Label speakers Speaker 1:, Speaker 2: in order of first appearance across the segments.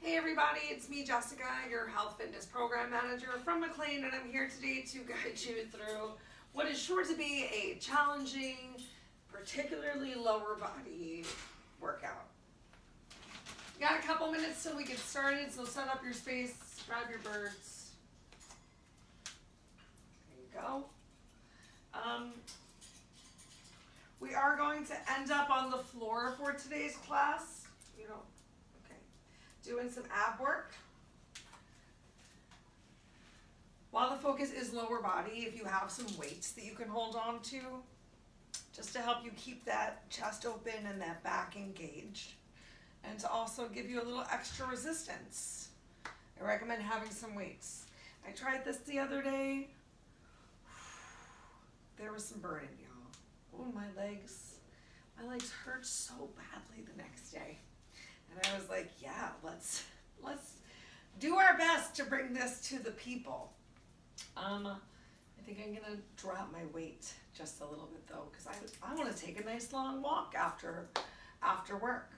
Speaker 1: Hey everybody, it's me Jessica, your health fitness program manager from McLean, and I'm here today to guide you through what is sure to be a challenging, particularly lower body workout. You got a couple minutes till we get started, so set up your space, grab your birds. There you go. We are going to end up on the floor for today's class. Doing some ab work. While the focus is lower body, if you have some weights that you can hold on to, just to help you keep that chest open and that back engaged, and to also give you a little extra resistance, I recommend having some weights. I tried this the other day. There was some burning, y'all. Oh, my legs hurt so badly the next day. And I was like, yeah, let's do our best to bring this to the people. I think I'm gonna drop my weight just a little bit though, because I want to take a nice long walk after work.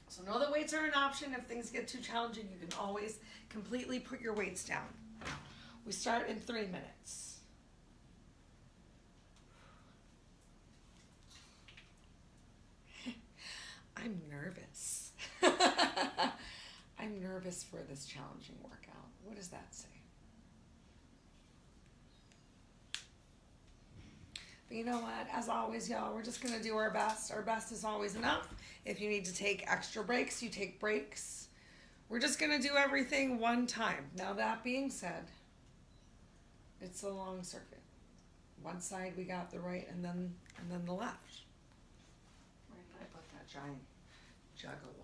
Speaker 1: So know that weights are an option. If things get too challenging, you can always completely put your weights down. We start in 3 minutes. I'm nervous. I'm nervous for this challenging workout. What does that say? But you know what? As always, y'all, we're just going to do our best. Our best is always enough. If you need to take extra breaks, you take breaks. We're just going to do everything one time. Now, that being said, it's a long circuit. One side we got the right and then the left. Where did I put that giant jug of water?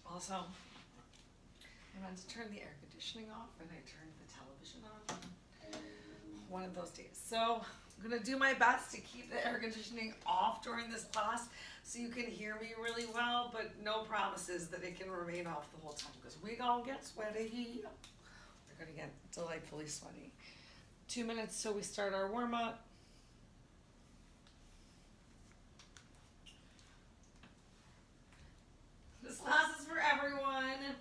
Speaker 1: Also, I meant to turn the air conditioning off and I turned the television on. One of those days. So I'm going to do my best to keep the air conditioning off during this class so you can hear me really well, but no promises that it can remain off the whole time because we gonna get sweaty. We're going to get delightfully sweaty. 2 minutes till we start our warm-up. This class is for everyone.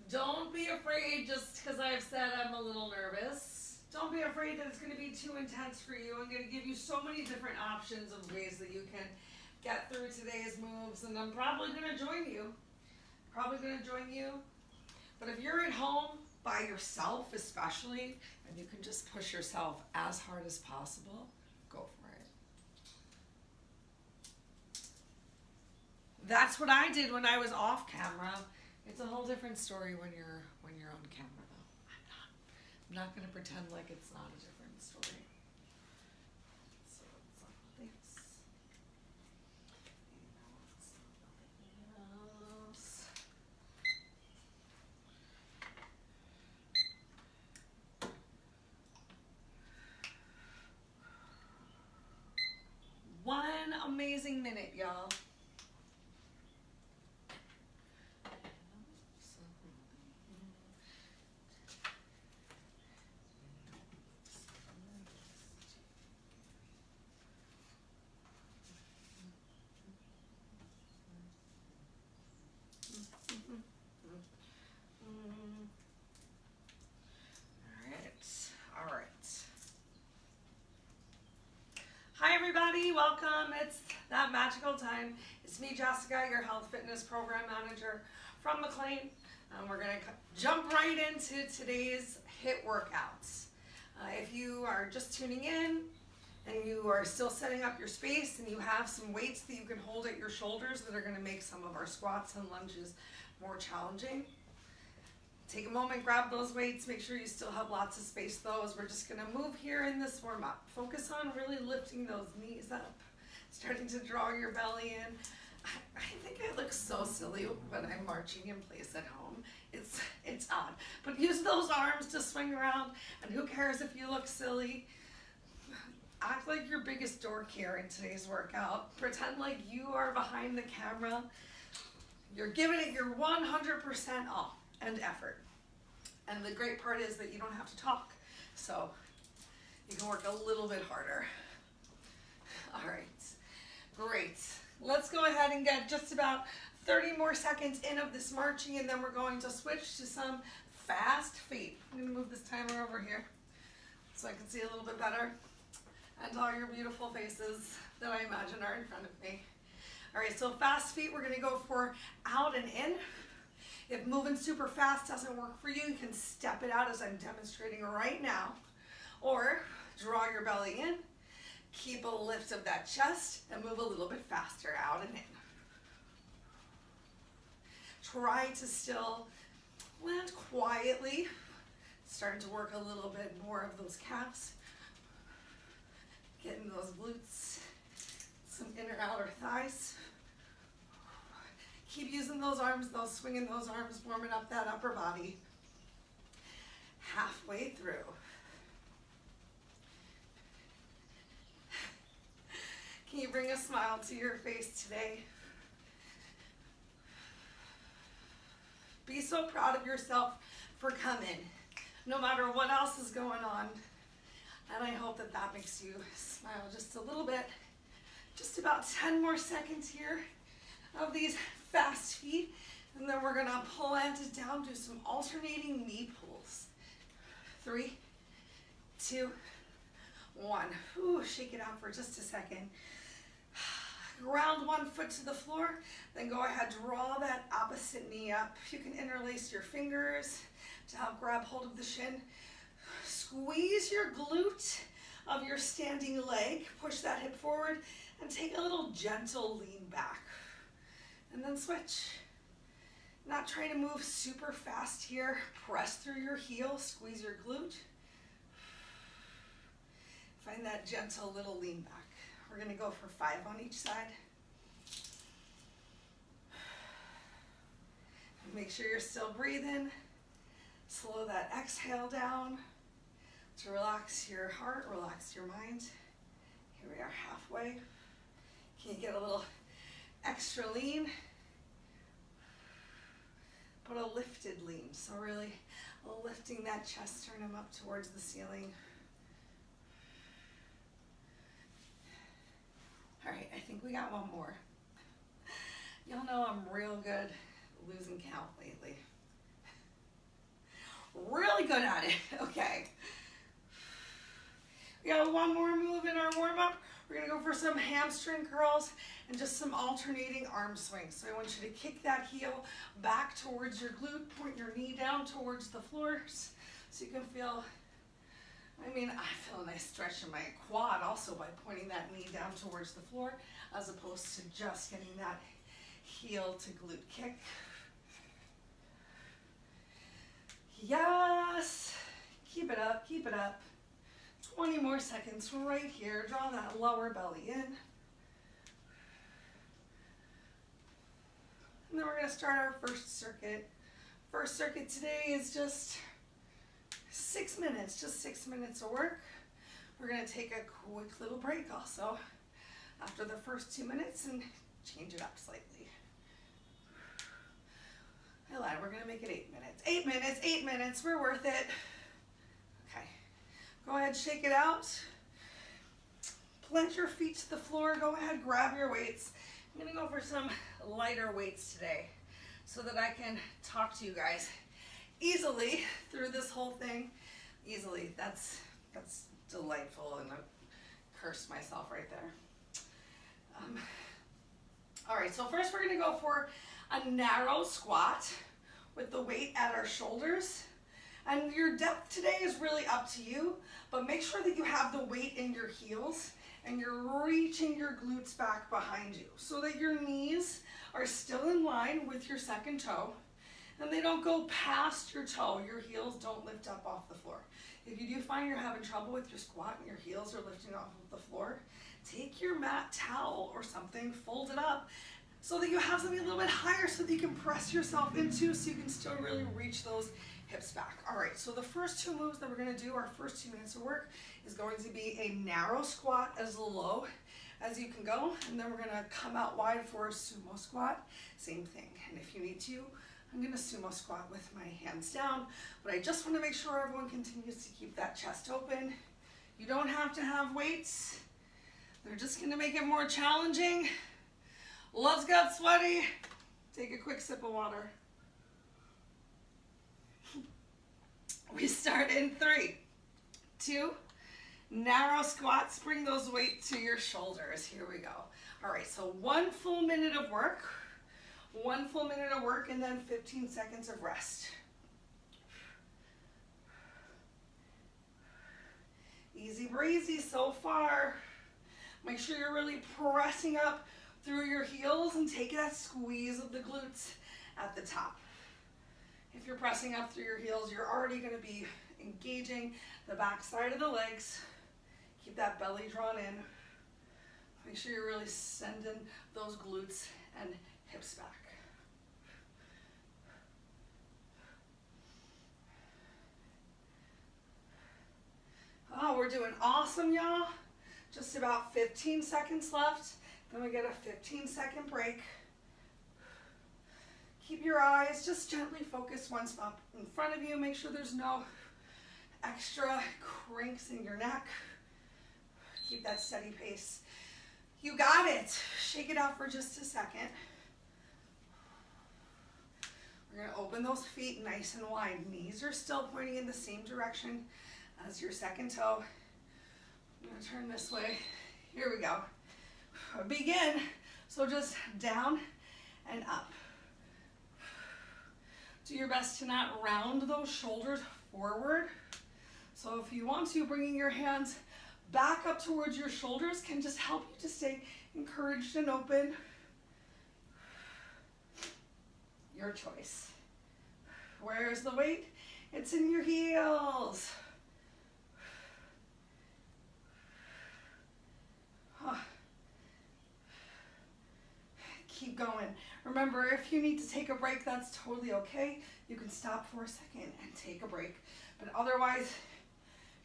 Speaker 1: Don't be afraid just because I've said I'm a little nervous. Don't be afraid that it's going to be too intense for you. I'm going to give you so many different options of ways that you can get through today's moves, and I'm probably going to join you. But if you're at home by yourself especially, and you can just push yourself as hard as possible, go for it. That's what I did when I was off camera. It's a whole different story when you're on camera though. I'm not going to pretend like it's not a different story. So it's like this. One amazing minute, y'all. All right. Hi everybody, welcome. It's that magical time. It's me, Jessica, your health fitness program manager from McLean. We're going to jump right into today's HIIT workouts. If you are just tuning in and you are still setting up your space and you have some weights that you can hold at your shoulders that are going to make some of our squats and lunges more challenging, take a moment, grab those weights, make sure you still have lots of space though, as we're just gonna move here in this warm up. Focus on really lifting those knees up, starting to draw your belly in. I think I look so silly when I'm marching in place at home. It's odd, but use those arms to swing around, and who cares if you look silly. Act like your biggest dork here in today's workout. Pretend like you are behind the camera. You're giving it your 100% all and effort. And the great part is that you don't have to talk, so you can work a little bit harder. All right. ahead and get just about 30 more seconds in of this marching, and then we're going to switch to some fast feet. I'm going to move this timer over here so I can see a little bit better, and all your beautiful faces that I imagine are in front of me. All right, so fast feet, we're going to go for out and in. If moving super fast doesn't work for you, you can step it out as I'm demonstrating right now, or draw your belly in, keep a lift of that chest, and move a little bit faster out and in. Try to still land quietly, starting to work a little bit more of those calves, getting those glutes, some inner outer thighs. Keep using those arms, swinging those arms, warming up that upper body. Halfway through. Can you bring a smile to your face today? Be so proud of yourself for coming, no matter what else is going on. And I hope that that makes you smile just a little bit. Just about 10 more seconds here of these fast feet, and then we're gonna plant it down, do some alternating knee pulls. 3, 2, 1. Ooh, shake it out for just a second. Ground one foot to the floor, then go ahead, draw that opposite knee up. You can interlace your fingers to help grab hold of the shin. Squeeze your glute of your standing leg, push that hip forward, and take a little gentle lean back. And then switch. Not trying to move super fast here. Press through your heel, squeeze your glute. Find that gentle little lean back. We're gonna go for 5 on each side. Make sure you're still breathing. Slow that exhale down to relax your heart, relax your mind. Here we are halfway. Can you get a little extra lean? But a lifted lean, so really lifting that chest, turn them up towards the ceiling. All right, I think we got one more. Y'all know I'm real good losing count lately. Really good at it. Okay. We got one more move in our warm-up. We're gonna go for some hamstring curls and just some alternating arm swings. So I want you to kick that heel back towards your glute, point your knee down towards the floors so you can feel, I feel a nice stretch in my quad also by pointing that knee down towards the floor as opposed to just getting that heel to glute kick. Yes, keep it up, keep it up. 20 more seconds right here. Draw that lower belly in. And then we're gonna start our first circuit. First circuit today is just 6 minutes, just 6 minutes of work. We're gonna take a quick little break also after the first 2 minutes and change it up slightly. I lied, we're gonna make it 8 minutes. 8 minutes, 8 minutes, we're worth it. Okay, go ahead, shake it out. Plant your feet to the floor, go ahead, grab your weights. I'm gonna go for some lighter weights today so that I can talk to you guys easily through this whole thing. Easily, that's delightful, and I cursed myself right there. All right, so first we're gonna go for a narrow squat with the weight at our shoulders. And your depth today is really up to you, but make sure that you have the weight in your heels and you're reaching your glutes back behind you so that your knees are still in line with your second toe and they don't go past your toe. Your heels don't lift up off the floor. If you do find you're having trouble with your squat and your heels are lifting off of the floor, take your mat towel or something, fold it up so that you have something a little bit higher so that you can press yourself into so you can still really reach those hips back. All right, so the first 2 moves that we're gonna do, our first 2 minutes of work, is going to be a narrow squat as low as you can go, and then we're gonna come out wide for a sumo squat, same thing. And if you need to, I'm gonna sumo squat with my hands down, but I just wanna make sure everyone continues to keep that chest open. You don't have to have weights. They're just gonna make it more challenging. Let's get sweaty. Take a quick sip of water. We start in 3, 2, narrow squats. Bring those weights to your shoulders. Here we go. All right, so 1 full minute of work. 1 full minute of work and then 15 seconds of rest. Easy breezy so far. Make sure you're really pressing up through your heels and take that squeeze of the glutes at the top. If you're pressing up through your heels, you're already going to be engaging the back side of the legs. Keep that belly drawn in. Make sure you're really sending those glutes and hips back. Oh, we're doing awesome, y'all. Just about 15 seconds left. Then we get a 15-second break. Keep your eyes just gently focused one spot in front of you. Make sure there's no extra cranks in your neck. Keep that steady pace. You got it. Shake it out for just a second. We're going to open those feet nice and wide. Knees are still pointing in the same direction as your second toe. I'm going to turn this way. Here we go. Begin. So just down and up. Do your best to not round those shoulders forward. So if you want to, bringing your hands back up towards your shoulders can just help you to stay encouraged and open. Your choice. Where's the weight? It's in your heels. Keep going. Remember, if you need to take a break, that's totally okay. You can stop for a second and take a break. But otherwise,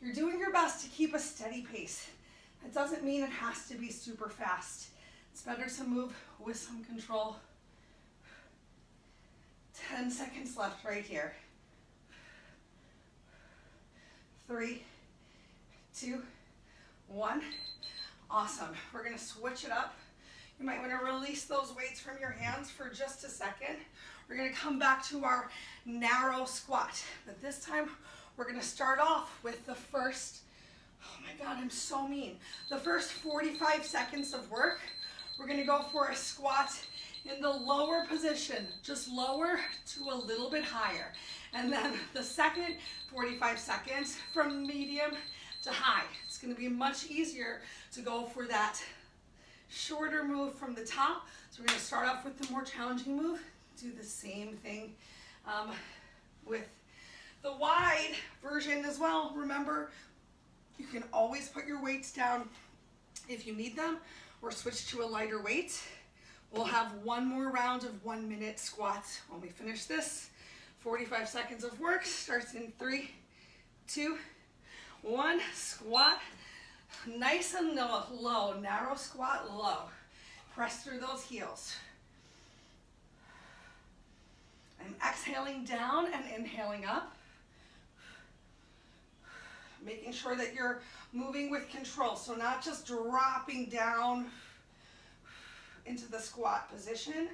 Speaker 1: you're doing your best to keep a steady pace. That doesn't mean it has to be super fast. It's better to move with some control. 10 seconds left right here. 3, 2, 1. Awesome. We're going to switch it up. You might want to release those weights from your hands for just a second. We're going to come back to our narrow squat. But this time, we're going to start off with the first, oh my God, I'm so mean. The first 45 seconds of work, we're going to go for a squat in the lower position, just lower to a little bit higher. And then the second 45 seconds from medium to high. It's going to be much easier to go for that shorter move from the top. So we're going to start off with the more challenging move. Do the same thing with the wide version as well. Remember, you can always put your weights down if you need them, or switch to a lighter weight. We'll have one more round of 1 minute squats when we finish this. 45 seconds of work starts in 3, 2, 1. Squat. Nice and low, narrow squat, low. Press through those heels. I'm exhaling down and inhaling up. Making sure that you're moving with control, so not just dropping down into the squat position,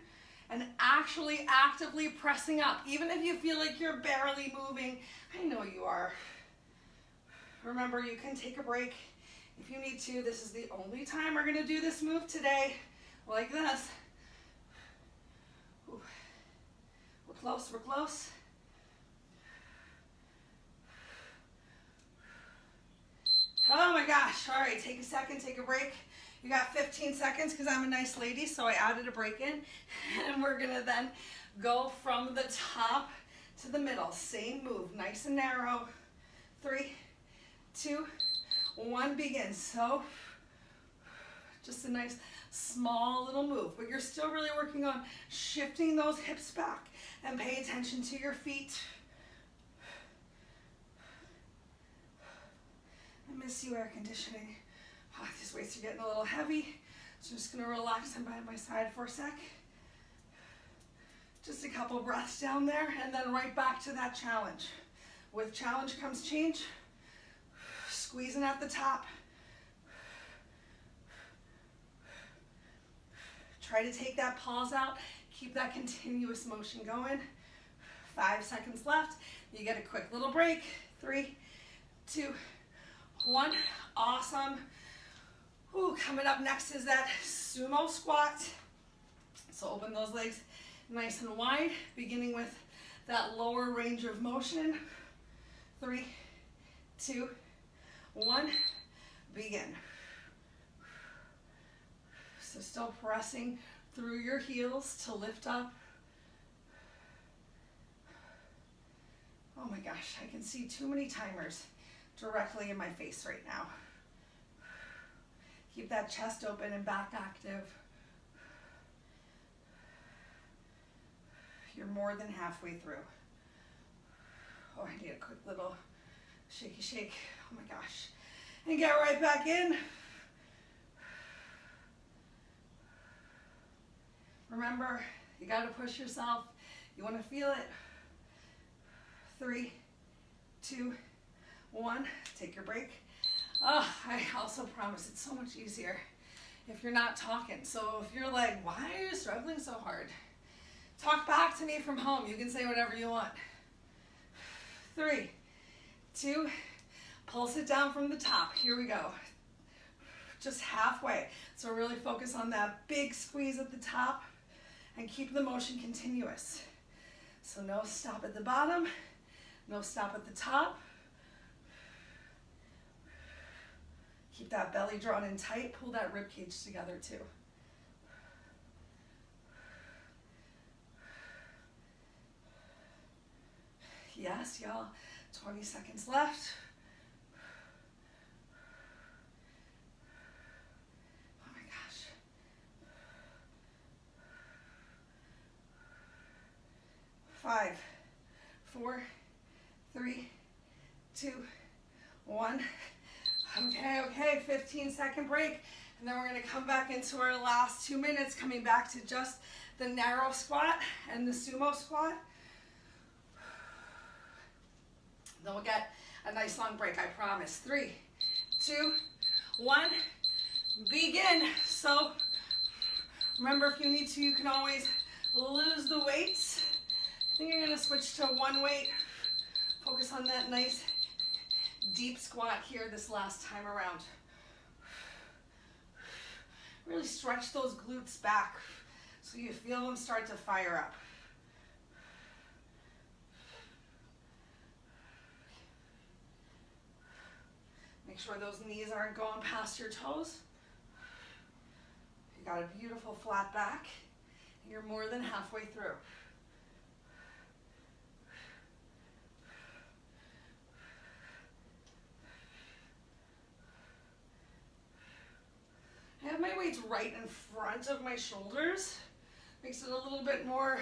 Speaker 1: and actually actively pressing up. Even if you feel like you're barely moving, I know you are. Remember, you can take a break if you need to. This is the only time we're going to do this move today, like this. Ooh. We're close, we're close. Oh my gosh. All right, take a second, take a break. You got 15 seconds because I'm a nice lady, so I added a break in. And we're going to then go from the top to the middle. Same move, nice and narrow. 3, 2, 1, begin. So just a nice small little move, but you're still really working on shifting those hips back and pay attention to your feet. I miss you, air conditioning. Oh, these weights are getting a little heavy, so I'm just going to relax them by my side for a sec. Just a couple breaths down there, and then right back to that challenge. With challenge comes change. Squeezing at the top. Try Try to take that pause out. Keep that continuous motion going. 5 seconds left. You get a quick little break. 3, 2, 1. Awesome. Ooh, coming up next is that sumo squat. So open those legs nice and wide, beginning with that lower range of motion. 3, 2, 1. Begin. So still pressing through your heels to lift up. Oh my gosh, I can see too many timers directly in my face right now. Keep that chest open and back active. You're more than halfway through. Oh, I need a quick little shaky shake. Oh my gosh. And get right back in. Remember, you got to push yourself. You want to feel it. 3, 2, 1. Take your break. Oh, I also promise it's so much easier if you're not talking. So if you're like, why are you struggling so hard? Talk back to me from home. You can say whatever you want. 3, 2, pulse it down from the top. Here we go. Just halfway. So really focus on that big squeeze at the top and keep the motion continuous. So no stop at the bottom, no stop at the top. Keep that belly drawn in tight. Pull that rib cage together too. Yes, y'all. 20 seconds left. Oh my gosh. 5, 4, 3, 2, 1. Okay, 15-second break. And then we're going to come back into our last 2 minutes, coming back to just the narrow squat and the sumo squat. Then we'll get a nice long break, I promise. 3, 2, 1, begin. So remember, if you need to, you can always lose the weights. I think you're gonna switch to one weight. Focus on that nice deep squat here this last time around. Really stretch those glutes back so you feel them start to fire up. Make sure those knees aren't going past your toes. You got a beautiful flat back. You're more than halfway through. I have my weights right in front of my shoulders. Makes it a little bit more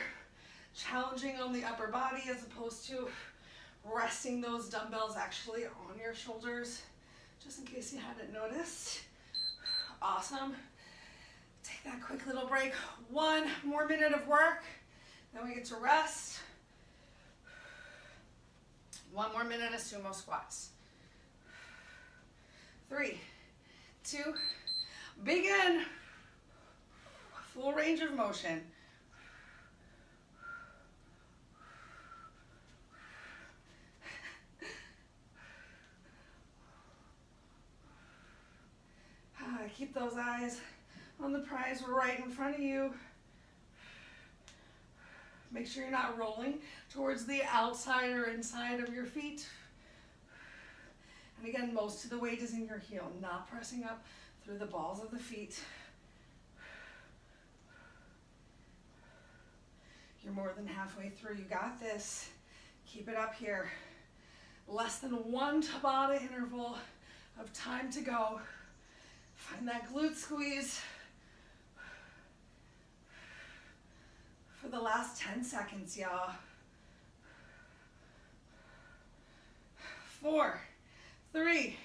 Speaker 1: challenging on the upper body as opposed to resting those dumbbells actually on your shoulders. Just in case you hadn't noticed. Awesome. Take that quick little break. 1 more minute of work. Then we get to rest. 1 more minute of sumo squats. 3, 2, begin. Full range of motion. Keep those eyes on the prize right in front of you. Make sure you're not rolling towards the outside or inside of your feet. And again, most of the weight is in your heel, not pressing up through the balls of the feet. You're more than halfway through. You got this. Keep it up here. Less than 1 Tabata interval of time to go. Find that glute squeeze for the last 10 seconds, y'all. 4, 3,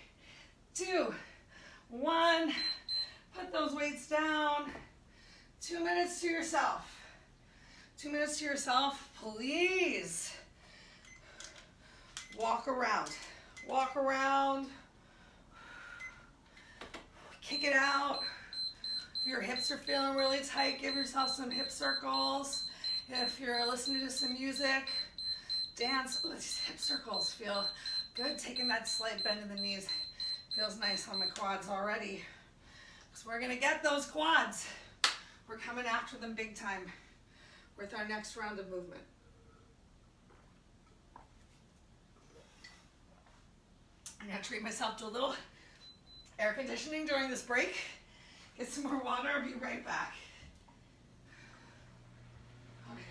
Speaker 1: 2, 1. Put those weights down. 2 minutes to yourself. 2 minutes to yourself, please. Walk around. Walk around. Kick it out. If your hips are feeling really tight, give yourself some hip circles. If you're listening to some music, dance. Ooh, these hip circles feel good. Taking that slight bend in the knees feels nice on my quads already. So we're gonna get those quads. We're coming after them big time with our next round of movement. I'm gonna treat myself to a little air conditioning during this break. Get some more water, I'll be right back. Oh my gosh.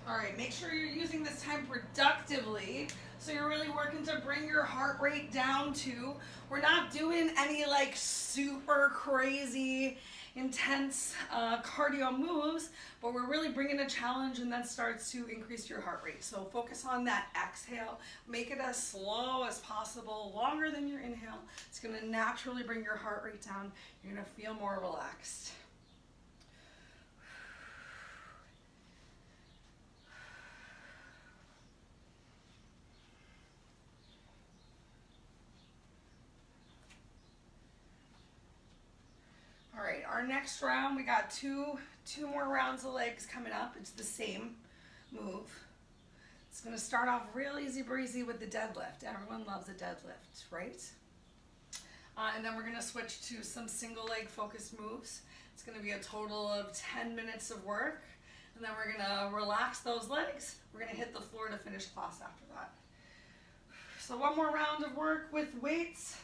Speaker 1: All right, make sure you're using this time productively. So you're really working to bring your heart rate down too. We're not doing any like super crazy, intense cardio moves, but we're really bringing a challenge, and that starts to increase your heart rate. So focus on that exhale. Make it as slow as possible, longer than your inhale. It's gonna naturally bring your heart rate down. You're gonna feel more relaxed. All right, our next round, we got two more rounds of legs coming up. It's the same move. It's gonna start off real easy breezy with the deadlift. Everyone loves a deadlift, right? And then we're gonna switch to some single leg focused moves. It's gonna be a total of 10 minutes of work. And then we're gonna relax those legs. We're gonna hit the floor to finish class after that. So one more round of work with weights.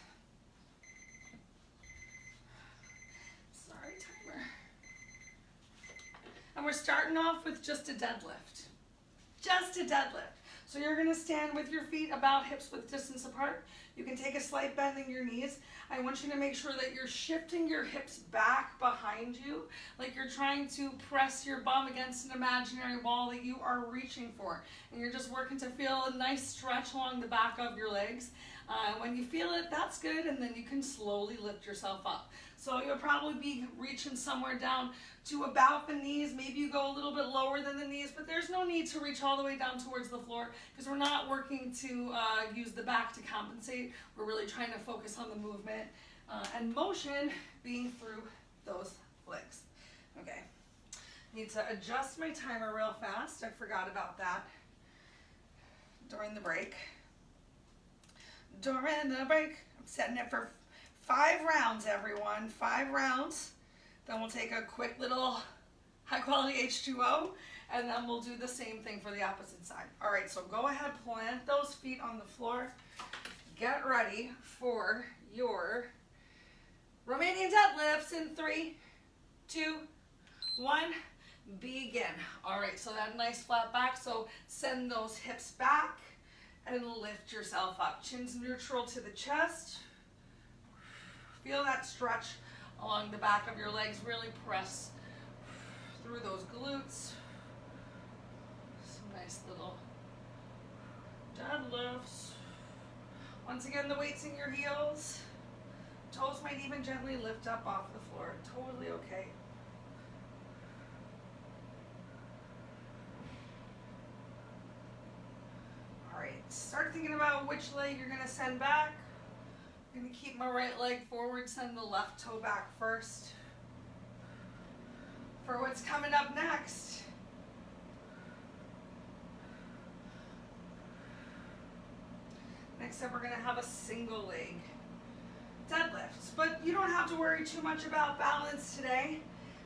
Speaker 1: And we're starting off with just a deadlift. Just a deadlift. So you're gonna stand with your feet about hips width distance apart. You can take a slight bend in your knees. I want you to make sure that you're shifting your hips back behind you, like you're trying to press your bum against an imaginary wall that you are reaching for. And you're just working to feel a nice stretch along the back of your legs. When you feel it, that's good, and then you can slowly lift yourself up. So you'll probably be reaching somewhere down to about the knees. Maybe you go a little bit lower than the knees, but there's no need to reach all the way down towards the floor because we're not working to use the back to compensate. We're really trying to focus on the movement and motion being through those legs. Okay, need to adjust my timer real fast. I forgot about that during the break. During the break, I'm setting it for 5 rounds, everyone. 5 rounds. Then we'll take a quick little high quality H2O, and then we'll do the same thing for the opposite side. All right, so go ahead, plant those feet on the floor. Get ready for your Romanian deadlifts in 3, 2, 1, begin. All right, so that nice flat back, so send those hips back and lift yourself up. Chin's neutral to the chest. Feel that stretch along the back of your legs. Really press through those glutes. Some nice little deadlifts. Once again, the weight's in your heels. Toes might even gently lift up off the floor. Totally okay. Start thinking about which leg you're going to send back. I'm going to keep my right leg forward, send the left toe back first. For what's coming up next, we're going to have a single leg deadlift. But you don't have to worry too much about balance today.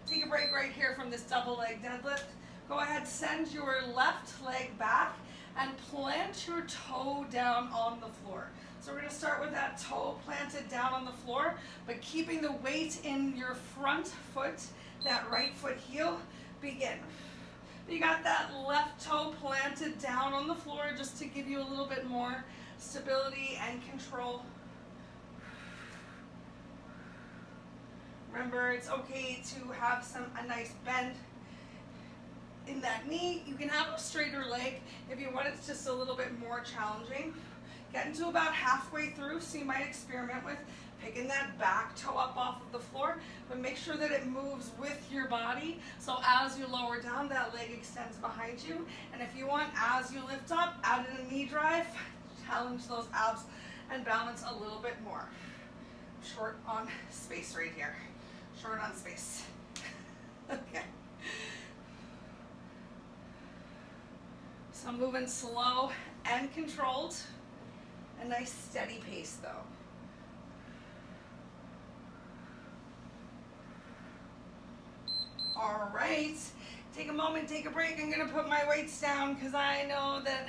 Speaker 1: Take a break right here from this double leg deadlift. Go ahead, send your left leg back and plant your toe down on the floor. So we're going to start with that toe planted down on the floor, but keeping the weight in your front foot, that right foot heel. Begin. You got that left toe planted down on the floor just to give you a little bit more stability and control. Remember, it's okay to have a nice bend in that knee. You can have a straighter leg if you want. It's just a little bit more challenging. Getting to about halfway through, so you might experiment with picking that back toe up off of the floor, but make sure that it moves with your body. So as you lower down, that leg extends behind you. And if you want, as you lift up, add in a knee drive, challenge those abs and balance a little bit more. Short on space right here. Short on space. Okay. So I'm moving slow and controlled. A nice steady pace though. All right, take a moment, take a break. I'm gonna put my weights down because I know that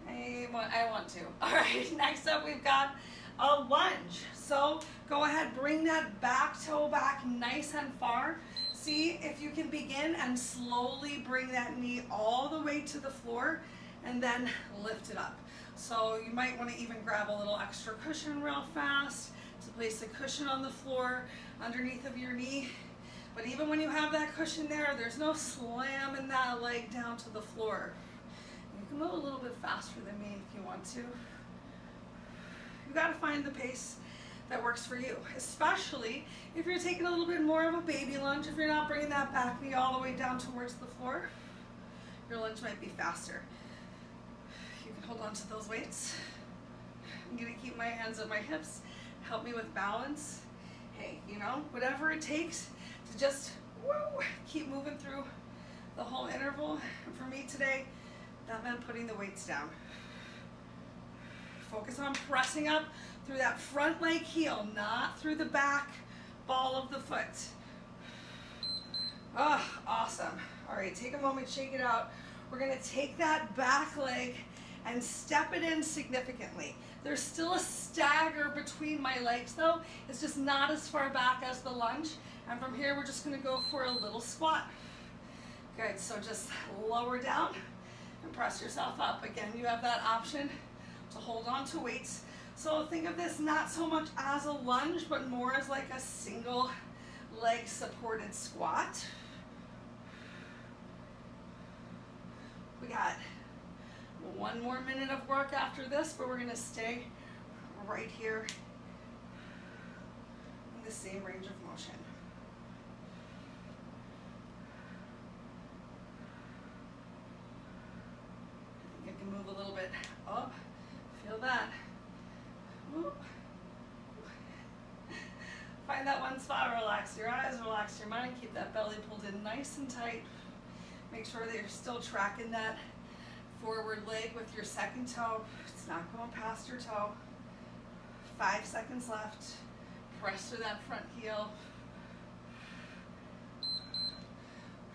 Speaker 1: I want to. All right, next up we've got a lunge. So go ahead, bring that back toe back nice and far. See if you can begin and slowly bring that knee all the way to the floor and then lift it up. So you might want to even grab a little extra cushion real fast to place a cushion on the floor underneath of your knee. But even when you have that cushion there, there's no slamming that leg down to the floor. You can move a little bit faster than me if you want to. You got to find the pace that works for you, especially if you're taking a little bit more of a baby lunge. If you're not bringing that back knee all the way down towards the floor, your lunge might be faster. You can hold on to those weights. I'm gonna keep my hands at my hips, help me with balance. Hey, you know, whatever it takes to just keep moving through the whole interval. And for me today, that meant putting the weights down. Focus on pressing up through that front leg heel, not through the back ball of the foot. Oh, awesome. All right, take a moment, shake it out. We're gonna take that back leg and step it in significantly. There's still a stagger between my legs though. It's just not as far back as the lunge. And from here, we're just gonna go for a little squat. Good, so just lower down and press yourself up. Again, you have that option to hold on to weights. So think of this not so much as a lunge, but more as like a single leg supported squat. We got 1 more minute of work after this, but we're gonna stay right here in the same range of motion. I think I can move a little bit up. Feel that. Whoop. Find that one spot, relax your eyes, relax your mind, keep that belly pulled in nice and tight. Make sure that you're still tracking that forward leg with your second toe. It's not going past your toe. 5 seconds left. Press through that front heel.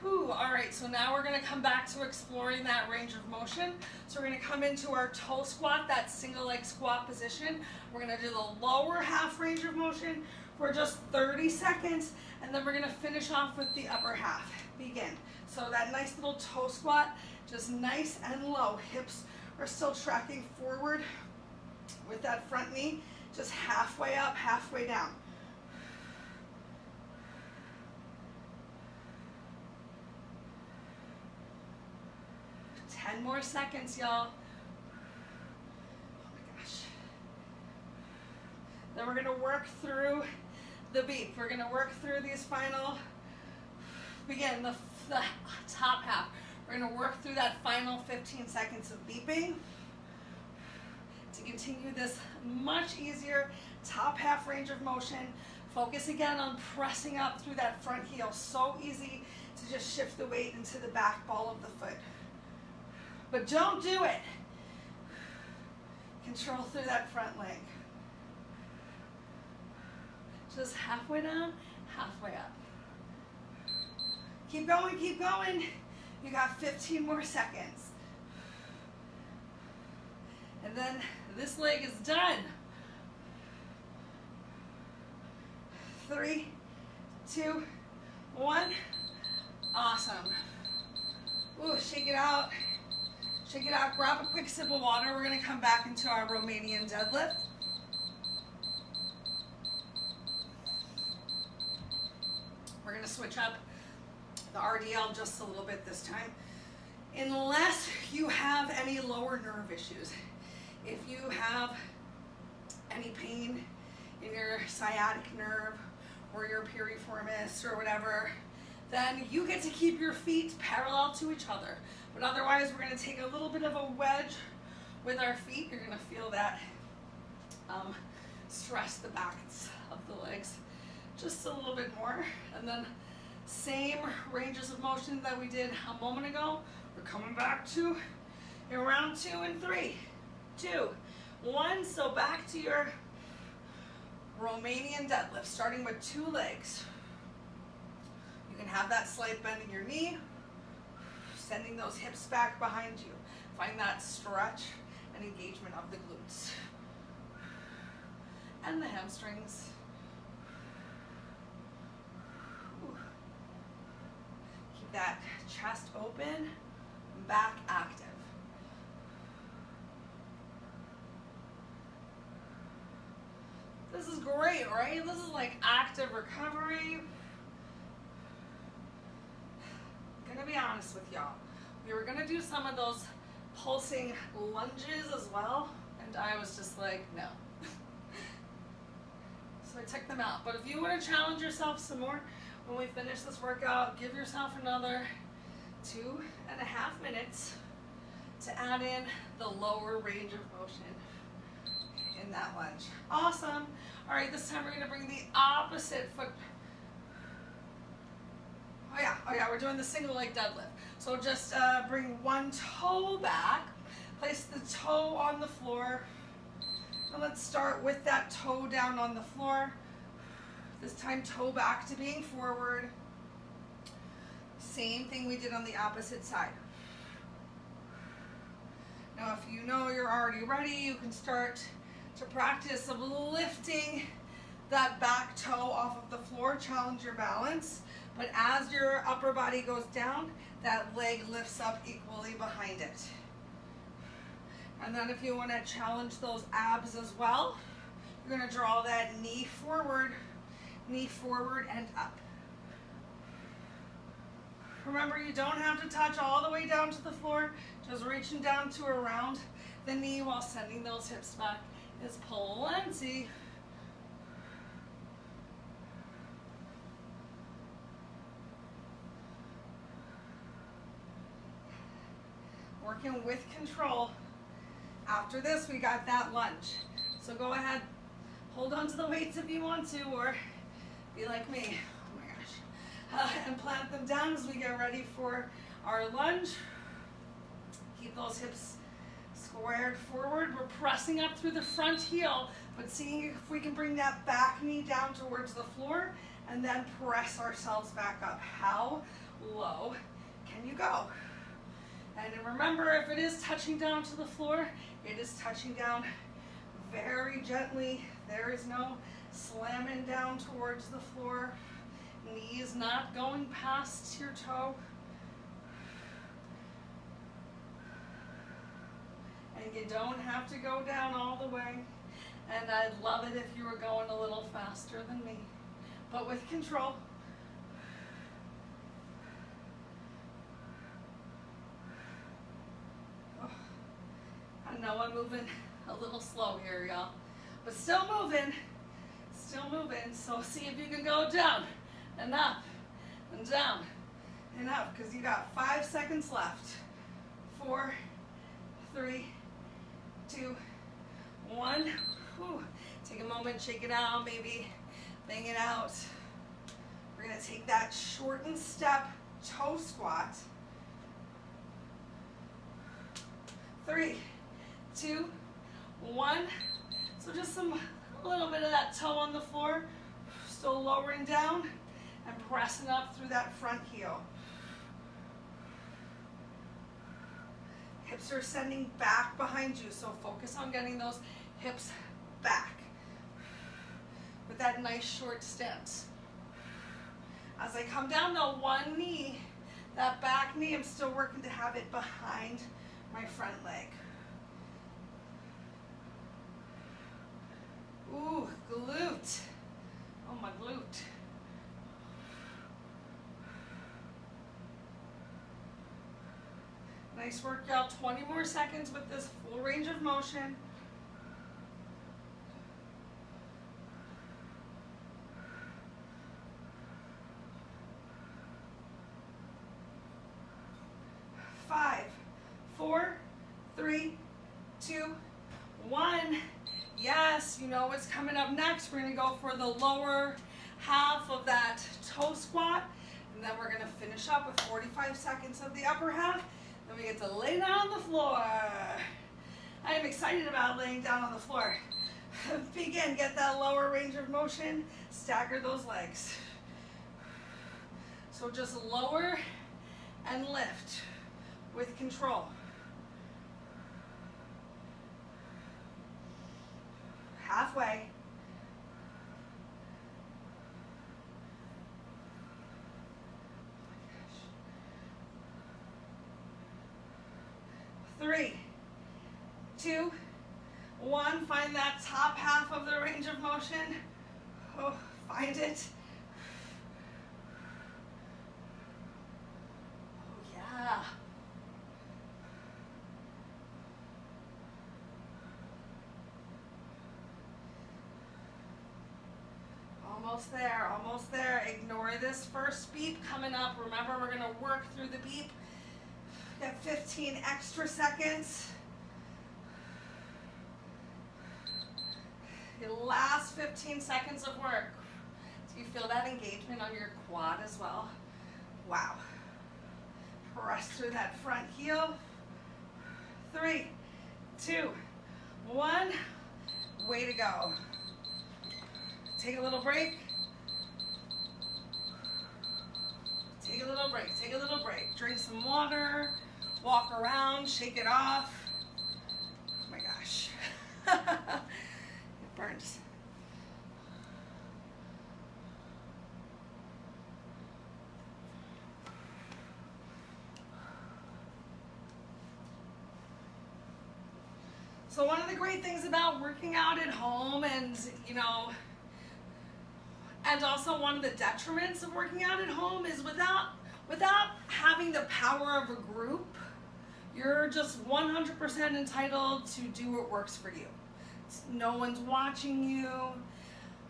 Speaker 1: Whew, all right, so now we're gonna come back to exploring that range of motion. So we're gonna come into our toe squat, that single leg squat position. We're gonna do the lower half range of motion for just 30 seconds, and then we're gonna finish off with the upper half. Begin. So that nice little toe squat, just nice and low. Hips are still tracking forward with that front knee, just halfway up, halfway down. Ten more seconds, y'all. Oh my gosh. Then we're gonna work through the beep. We're gonna work through these final, begin the top half. We're gonna work through that final 15 seconds of beeping to continue this much easier top half range of motion. Focus again on pressing up through that front heel. So easy to just shift the weight into the back ball of the foot. But don't do it. Control through that front leg. Just halfway down, halfway up. Keep going, keep going. You got 15 more seconds. And then this leg is done. 3, 2, 1. Awesome. Ooh, shake it out. Shake it out. Grab a quick sip of water. We're going to come back into our Romanian deadlift. We're going to switch up the RDL just a little bit this time. Unless you have any lower nerve issues. If you have any pain in your sciatic nerve or your piriformis or whatever, then you get to keep your feet parallel to each other. But otherwise, we're going to take a little bit of a wedge with our feet. You're going to feel that stress the backs of the legs just a little bit more. And then same ranges of motion that we did a moment ago. We're coming back to in round 2 and 3. 2, 1. So back to your Romanian deadlift, starting with 2 legs. You can have that slight bend in your knee, sending those hips back behind you. Find that stretch and engagement of the glutes and the hamstrings. Keep that chest open, back active. This is great, right? This is like active recovery. I'm gonna be honest with y'all. We were gonna do some of those pulsing lunges as well, and I was just like, no. So I took them out. But if you want to challenge yourself some more when we finish this workout, give yourself another 2.5 minutes to add in the lower range of motion in that lunge. Awesome. All right, this time we're gonna bring the opposite foot. Oh yeah, we're doing the single leg deadlift. So just bring one toe back, place the toe on the floor, and let's start with that toe down on the floor. This time toe back to being forward. Same thing we did on the opposite side. Now if you know you're already ready, you can start to practice of lifting that back toe off of the floor, challenge your balance. But as your upper body goes down, that leg lifts up equally behind it. And then if you want to challenge those abs as well, you're going to draw that knee forward and up. Remember, you don't have to touch all the way down to the floor, just reaching down to around the knee while sending those hips back is plenty. Working with control. After this, we got that lunge. So go ahead, hold on to the weights if you want to, or be like me, oh my gosh, and plant them down as we get ready for our lunge. Keep those hips squared forward. We're pressing up through the front heel, but seeing if we can bring that back knee down towards the floor and then press ourselves back up. How low can you go? And remember, if it is touching down to the floor, it is touching down very gently. There is no slamming down towards the floor. Knee is not going past your toe. And you don't have to go down all the way. And I'd love it if you were going a little faster than me, but with control. I know I'm moving a little slow here, y'all, but still moving, so see if you can go down and up and down and up, because you got 5 seconds left. 4, 3, 2, 1. Whew. Take a moment, shake it out, maybe bang it out. We're gonna take that shortened step toe squat. 3, 2, 1. So just a little bit of that toe on the floor, still lowering down and pressing up through that front heel. Hips are sending back behind you, so focus on getting those hips back with that nice short stance. As I come down though, one knee, that back knee, I'm still working to have it behind my front leg. Ooh, glute. Oh, my glute. Nice work, y'all. 20 more seconds with this full range of motion. what's coming up next, we're gonna go for the lower half of that toe squat, and then we're gonna finish up with 45 seconds of the upper half. Then we get to lay down on the floor. I am excited about laying down on the floor. Begin, get that lower range of motion, stagger those legs. So just lower and lift with control. Halfway. Three, 2, 1. Find that top half of the range of motion. Oh, find it. Oh, yeah. Almost there, almost there. Ignore this first beep coming up. Remember, we're gonna work through the beep. Got 15 extra seconds. The last 15 seconds of work. Do you feel that engagement on your quad as well? Wow. Press through that front heel. 3, 2, 1. Way to go. Take a little break. Take a little break, take a little break. Drink some water, walk around, shake it off. Oh my gosh. It burns. So one of the great things about working out at home and, and also one of the detriments of working out at home is without having the power of a group, you're just 100% entitled to do what works for you. No one's watching you,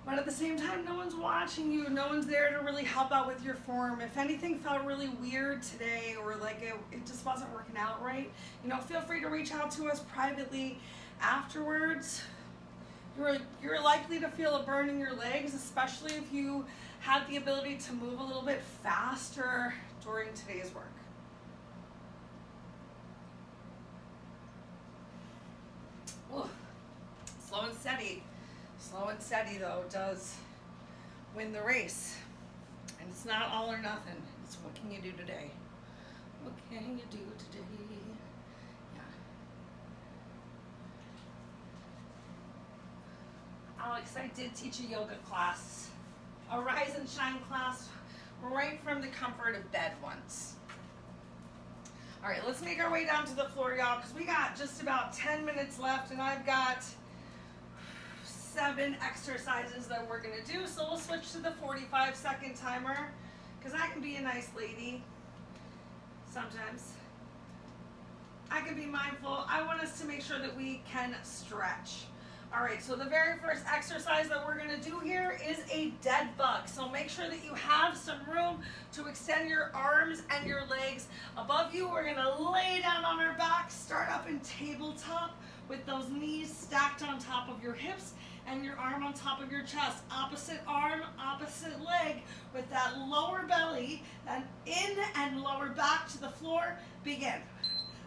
Speaker 1: but at the same time, no one's watching you. No one's there to really help out with your form. If anything felt really weird today or like it just wasn't working out right, feel free to reach out to us privately afterwards. You're likely to feel a burn in your legs, especially if you had the ability to move a little bit faster during today's work. Ooh. Slow and steady though does win the race. And it's not all or nothing. It's what can you do today? What can you do today? Alex, I did teach a yoga class, a Rise and Shine class, right from the comfort of bed once. All right, let's make our way down to the floor, y'all, because we got just about 10 minutes left, and I've got 7 exercises that we're gonna do. So we'll switch to the 45-second timer, because I can be a nice lady sometimes. I can be mindful. I want us to make sure that we can stretch. All right, so the very first exercise that we're gonna do here is a dead bug. So make sure that you have some room to extend your arms and your legs above you. We're gonna lay down on our back, start up in tabletop with those knees stacked on top of your hips and your arm on top of your chest. Opposite arm, opposite leg with that lower belly and in and lower back to the floor. Begin.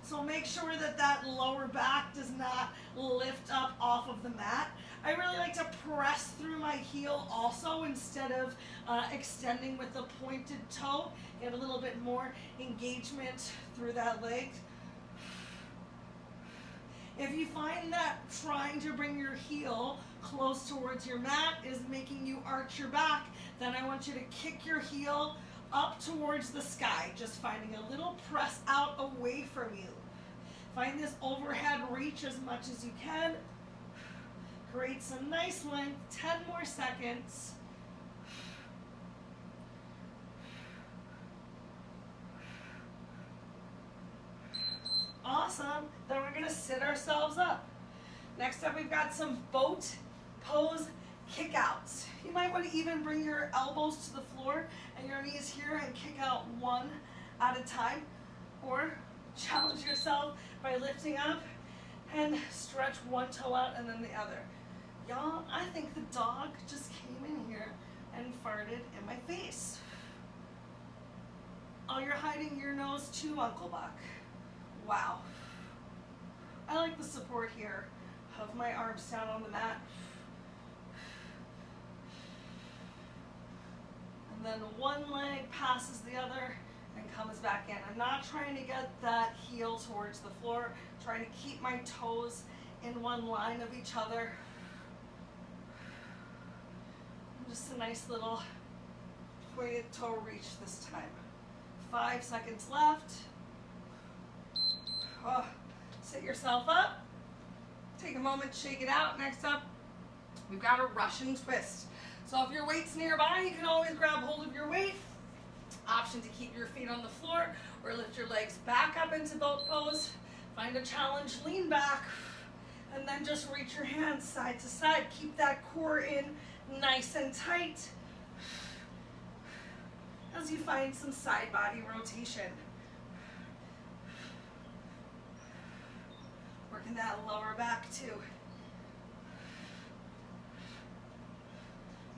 Speaker 1: So make sure that that lower back does not lift up off of the mat. I really like to press through my heel also instead of extending with the pointed toe. Get a little bit more engagement through that leg. If you find that trying to bring your heel close towards your mat is making you arch your back, then I want you to kick your heel up towards the sky, just finding a little press out away from you. Find this overhead reach as much as you can. Create some nice length, 10 more seconds. Awesome. Then we're gonna sit ourselves up. Next up, we've got some boat pose kickouts. You might want to even bring your elbows to the floor and your knees here and kick out one at a time, or challenge yourself by lifting up and stretch one toe out and then the other. Y'all, I think the dog just came in here and farted in my face. Oh, you're hiding your nose too, Uncle Buck. Wow. I like the support here of my arms down on the mat. And then one leg passes the other and comes back in. I'm not trying to get that heel towards the floor, trying to keep my toes in one line of each other. Just a nice little pointed toe reach this time. 5 seconds left. Oh, sit yourself up. Take a moment, shake it out. Next up, we've got a Russian twist. So if your weight's nearby, you can always grab hold of your weight. Option to keep your feet on the floor or lift your legs back up into boat pose. Find a challenge, lean back, and then just reach your hands side to side. Keep that core in nice and tight as you find some side body rotation. Working that lower back too.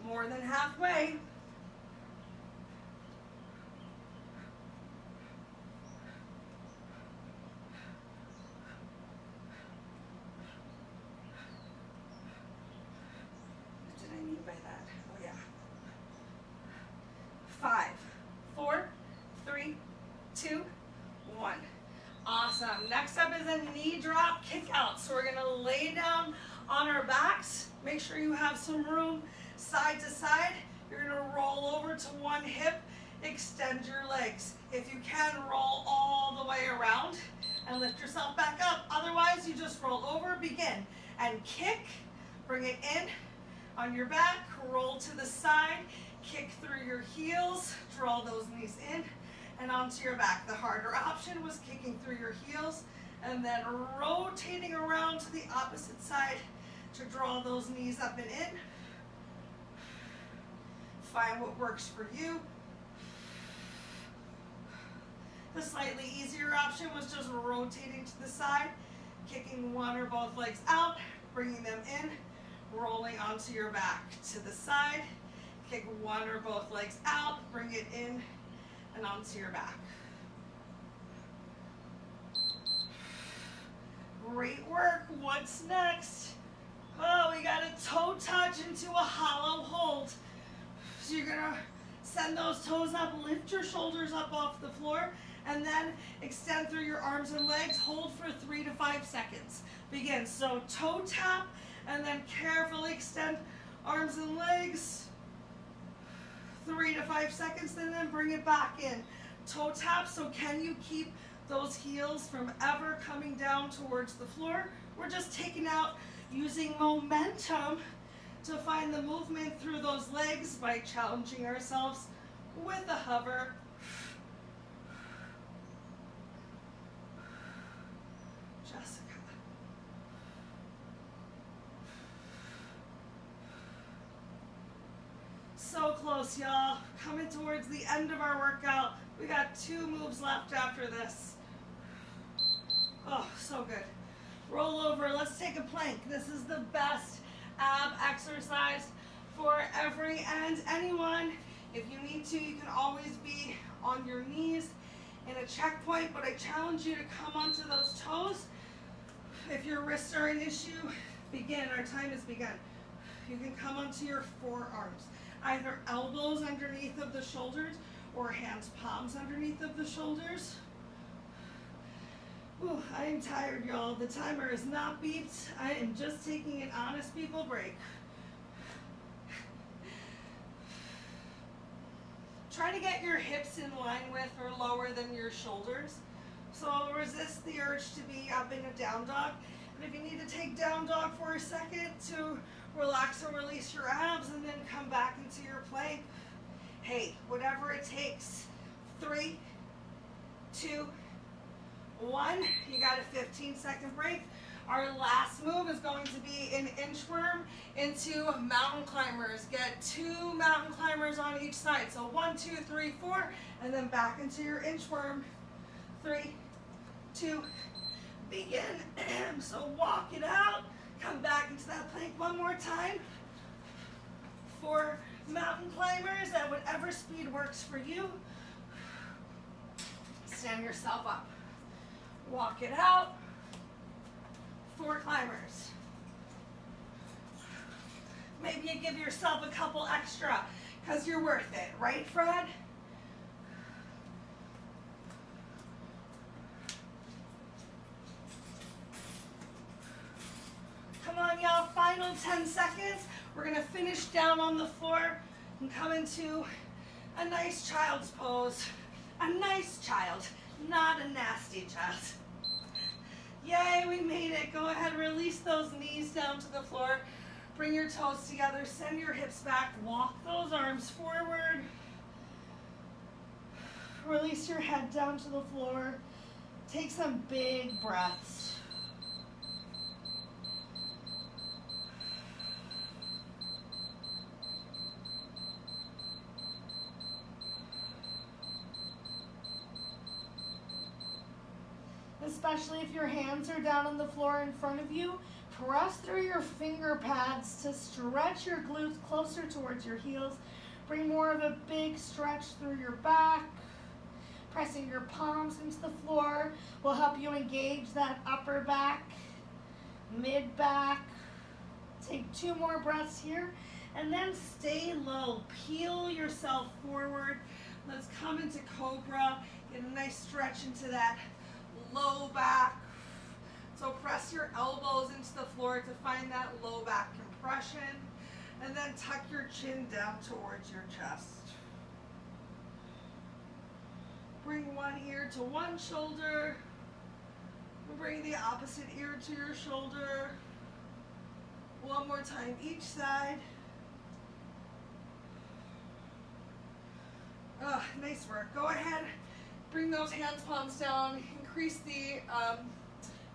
Speaker 1: More than halfway. What did I mean by that? Oh yeah. 5, 4, 3, 2, 1. Awesome. Next up is a knee drop kick out. So we're gonna lay down on our backs. Make sure you have some room side to side. You're gonna roll over to one hip, extend your legs. If you can, roll all the way around and lift yourself back up. Otherwise, you just roll over, begin, and kick, bring it in on your back, roll to the side, kick through your heels, draw those knees in and onto your back. The harder option was kicking through your heels and then rotating around to the opposite side to draw those knees up and in. Find what works for you. The slightly easier option was just rotating to the side, kicking one or both legs out, bringing them in, rolling onto your back to the side, kick one or both legs out, bring it in and onto your back. Great work. What's next? Oh, we got a toe touch into a hollow hold. So you're gonna send those toes up, lift your shoulders up off the floor, and then extend through your arms and legs. Hold for 3 to 5 seconds. Begin. So toe tap, and then carefully extend arms and legs. 3 to 5 seconds, and then bring it back in. Toe tap. So can you keep those heels from ever coming down towards the floor? We're just taking out using momentum to find the movement through those legs by challenging ourselves with a hover. Jessica. So close, y'all. Coming towards the end of our workout. We got 2 moves left after this. Oh, so good. Roll over. Let's take a plank. This is the best ab exercise for every and anyone. If you need to, you can always be on your knees in a checkpoint, but I challenge you to come onto those toes. If your wrists are an issue, begin. Our time has begun. You can come onto your forearms, either elbows underneath of the shoulders or hands, palms underneath of the shoulders. Ooh, I am tired, y'all. The timer is not beeped. I am just taking an honest people break. Try to get your hips in line with or lower than your shoulders. So resist the urge to be up in a down dog. But if you need to take down dog for a second to relax and release your abs and then come back into your plank, hey, whatever it takes. 3, 2, 1. You got a 15-second break. Our last move is going to be an inchworm into mountain climbers. Get 2 mountain climbers on each side. So 1, 2, 3, 4, and then back into your inchworm. 3, 2, begin. So walk it out. Come back into that plank one more time. For mountain climbers at whatever speed works for you, stand yourself up. Walk it out. For climbers. Maybe you give yourself a couple extra because you're worth it, right, Fred? Come on, y'all, final 10 seconds. We're gonna finish down on the floor and come into a nice child's pose. A nice child, not a nasty child. Yay, we made it. Go ahead, release those knees down to the floor. Bring your toes together, send your hips back, walk those arms forward. Release your head down to the floor. Take some big breaths. Especially if your hands are down on the floor in front of you, press through your finger pads to stretch your glutes closer towards your heels. Bring more of a big stretch through your back. Pressing your palms into the floor will help you engage that upper back, mid back. Take 2 more breaths here and then stay low. Peel yourself forward. Let's come into Cobra. Get a nice stretch into that low back. So press your elbows into the floor to find that low back compression, and then tuck your chin down towards your chest. Bring one ear to one shoulder, and bring the opposite ear to your shoulder. One more time each side. Oh, nice work. Go ahead, bring those hands palms down, increase the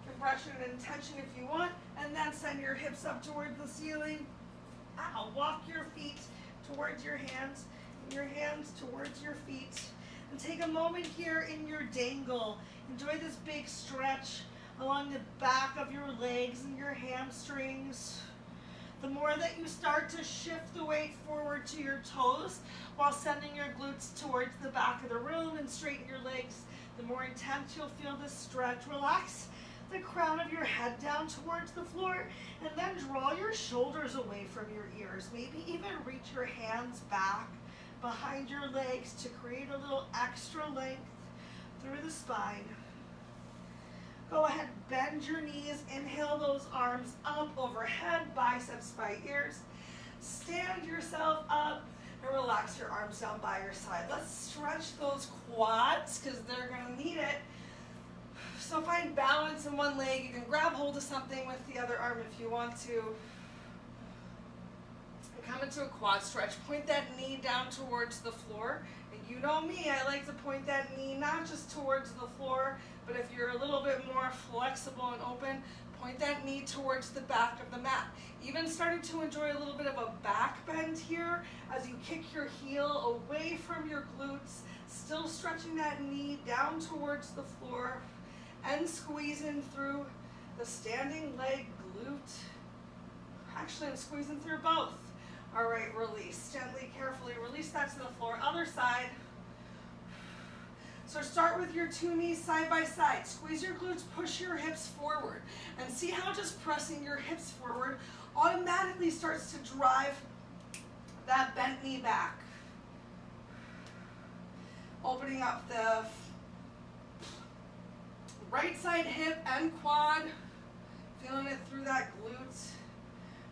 Speaker 1: compression and tension if you want, and then send your hips up towards the ceiling. Walk your feet towards your hands, and your hands towards your feet. And take a moment here in your dangle. Enjoy this big stretch along the back of your legs and your hamstrings. The more that you start to shift the weight forward to your toes while sending your glutes towards the back of the room and straighten your legs, the more intense you'll feel this stretch. Relax the crown of your head down towards the floor, and then draw your shoulders away from your ears. Maybe even reach your hands back behind your legs to create a little extra length through the spine. Go ahead, bend your knees, inhale those arms up overhead, biceps by ears. Stand yourself up and relax your arms down by your side. Let's stretch those quads because they're gonna need it. So find balance in one leg. You can grab hold of something with the other arm if you want to. Come into a quad stretch. Point that knee down towards the floor. And you know me, I like to point that knee not just towards the floor, but if you're a little bit more flexible and open, point that knee towards the back of the mat. Even starting to enjoy a little bit of a back bend here as you kick your heel away from your glutes, still stretching that knee down towards the floor and squeezing through the standing leg glute. Actually, I'm squeezing through both. All right, release. Gently, carefully release that to the floor. Other side. So start with your 2 knees side by side. Squeeze your glutes, push your hips forward. And see how just pressing your hips forward automatically starts to drive that bent knee back. Opening up the right side hip and quad. Feeling it through that glute.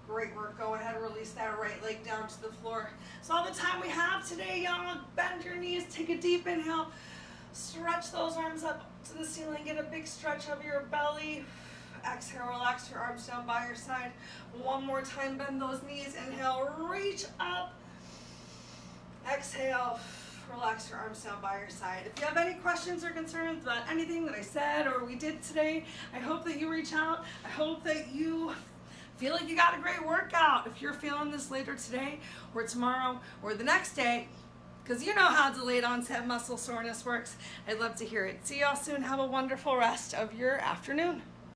Speaker 1: Great work. Go ahead and release that right leg down to the floor. So all the time we have today, y'all. Bend your knees, take a deep inhale. Stretch those arms up to the ceiling. Get a big stretch of your belly. Exhale, relax your arms down by your side. One more time, bend those knees. Inhale, reach up. Exhale, relax your arms down by your side. If you have any questions or concerns about anything that I said or we did today, I hope that you reach out. I hope that you feel like you got a great workout. If you're feeling this later today or tomorrow or the next day, because you know how delayed onset muscle soreness works, I'd love to hear it. See y'all soon. Have a wonderful rest of your afternoon.